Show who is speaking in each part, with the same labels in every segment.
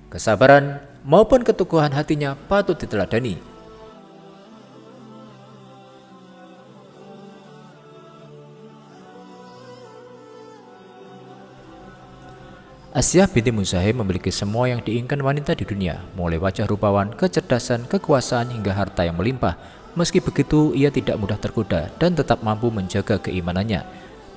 Speaker 1: Kesabaran maupun keteguhan hatinya patut diteladani. Asyah binti Muzahim memiliki semua yang diinginkan wanita di dunia, mulai wajah rupawan, kecerdasan, kekuasaan, hingga harta yang melimpah. Meski begitu, ia tidak mudah tergoda dan tetap mampu menjaga keimanannya.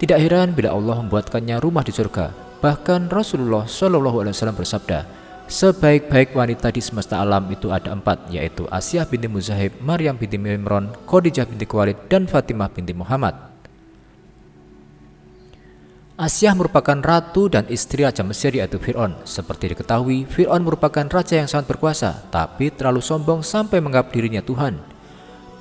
Speaker 1: Tidak heran bila Allah membuatkannya rumah di surga. Bahkan Rasulullah SAW bersabda, sebaik-baik wanita di semesta alam itu ada 4, yaitu Asyah binti Muzahim, Maryam binti Imran, Khadijah binti Khuwailid, dan Fatimah binti Muhammad. Asyah merupakan ratu dan istri Raja Mesir yaitu Fir'aun. Seperti diketahui, Fir'aun merupakan raja yang sangat berkuasa, tapi terlalu sombong sampai menganggap dirinya Tuhan.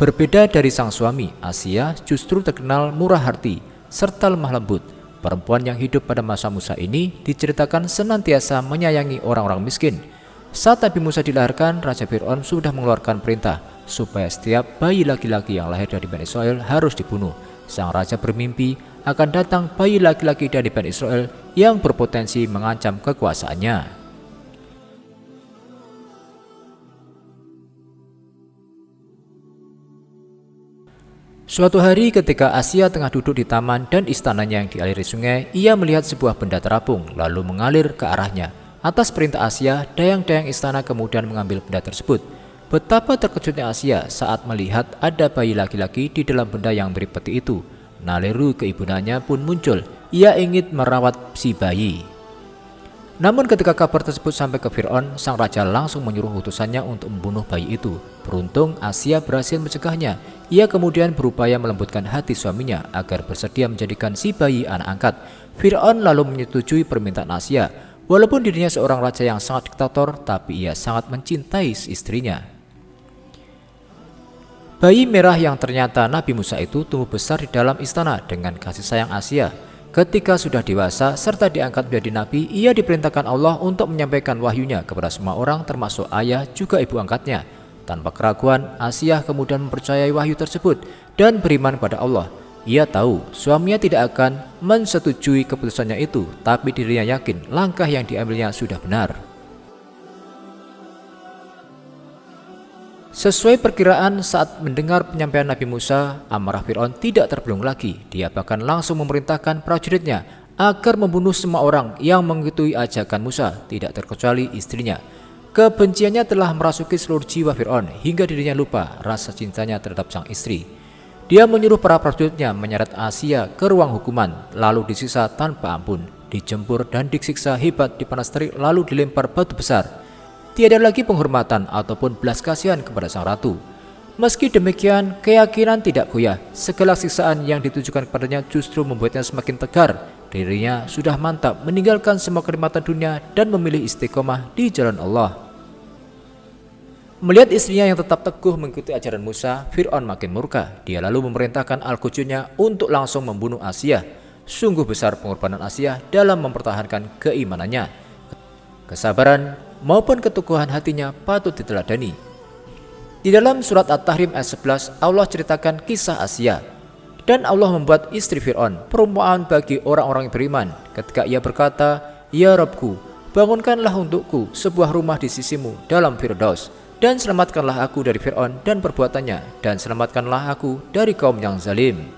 Speaker 1: Berbeda dari sang suami, Asyah justru terkenal murah hati serta lemah lembut. Perempuan yang hidup pada masa Musa ini diceritakan senantiasa menyayangi orang-orang miskin. Saat Nabi Musa dilahirkan, Raja Fir'aun sudah mengeluarkan perintah supaya setiap bayi laki-laki yang lahir dari Bani Israel harus dibunuh. Sang raja bermimpi akan datang bayi laki-laki dari Bani Israel yang berpotensi mengancam kekuasaannya. Suatu hari ketika Asyah tengah duduk di taman dan istananya yang dialiri sungai, ia melihat sebuah benda terapung lalu mengalir ke arahnya. Atas perintah Asyah, dayang-dayang istana kemudian mengambil benda tersebut. Betapa terkejutnya Asyah saat melihat ada bayi laki-laki di dalam benda yang mirip peti itu. Naluri keibunannya pun muncul. Ia ingin merawat si bayi. Namun ketika kabar tersebut sampai ke Fir'aun, sang raja langsung menyuruh utusannya untuk membunuh bayi itu. Beruntung Asyah berhasil mencegahnya. Ia kemudian berupaya melembutkan hati suaminya agar bersedia menjadikan si bayi anak angkat. Fir'aun lalu menyetujui permintaan Asyah. Walaupun dirinya seorang raja yang sangat diktator, tapi ia sangat mencintai istrinya. Bayi merah yang ternyata Nabi Musa itu tumbuh besar di dalam istana dengan kasih sayang Asyah. Ketika sudah dewasa serta diangkat menjadi nabi, ia diperintahkan Allah untuk menyampaikan wahyunya kepada semua orang termasuk ayah juga ibu angkatnya. Tanpa keraguan, Asyah kemudian mempercayai wahyu tersebut dan beriman pada Allah. Ia tahu suaminya tidak akan mensetujui keputusannya itu, tapi dirinya yakin langkah yang diambilnya sudah benar. Sesuai perkiraan, saat mendengar penyampaian Nabi Musa, amarah Fir'aun tidak terbelung lagi. Dia bahkan langsung memerintahkan prajuritnya agar membunuh semua orang yang mengikuti ajakan Musa, tidak terkecuali istrinya. Kebenciannya telah merasuki seluruh jiwa Fir'aun hingga dirinya lupa rasa cintanya terhadap sang istri. Dia menyuruh para prajuritnya menyeret Asyah ke ruang hukuman, lalu disiksa tanpa ampun, dijempur dan disiksa hebat di panas terik, lalu dilempar batu besar. Tiada lagi penghormatan ataupun belas kasihan kepada sang ratu. Meski demikian, keyakinan tidak goyah. Segala siksaan yang ditujukan kepadanya justru membuatnya semakin tegar. Dirinya sudah mantap meninggalkan semua kenikmatan dunia dan memilih istiqomah di jalan Allah. Melihat istrinya yang tetap teguh mengikuti ajaran Musa, Fir'aun makin murka. Dia lalu memerintahkan al-Qudjunya untuk langsung membunuh Asyah. Sungguh besar pengorbanan Asyah dalam mempertahankan keimanannya. Kesabaran maupun keteguhan hatinya patut diteladani. Di dalam surat At-Tahrim ayat 11, Allah ceritakan kisah Asyah. Dan Allah membuat istri Fir'aun perumpamaan bagi orang-orang yang beriman ketika ia berkata, "Ya Rabbku, bangunkanlah untukku sebuah rumah di sisimu dalam Firdaus, dan selamatkanlah aku dari Fir'aun dan perbuatannya, dan selamatkanlah aku dari kaum yang zalim."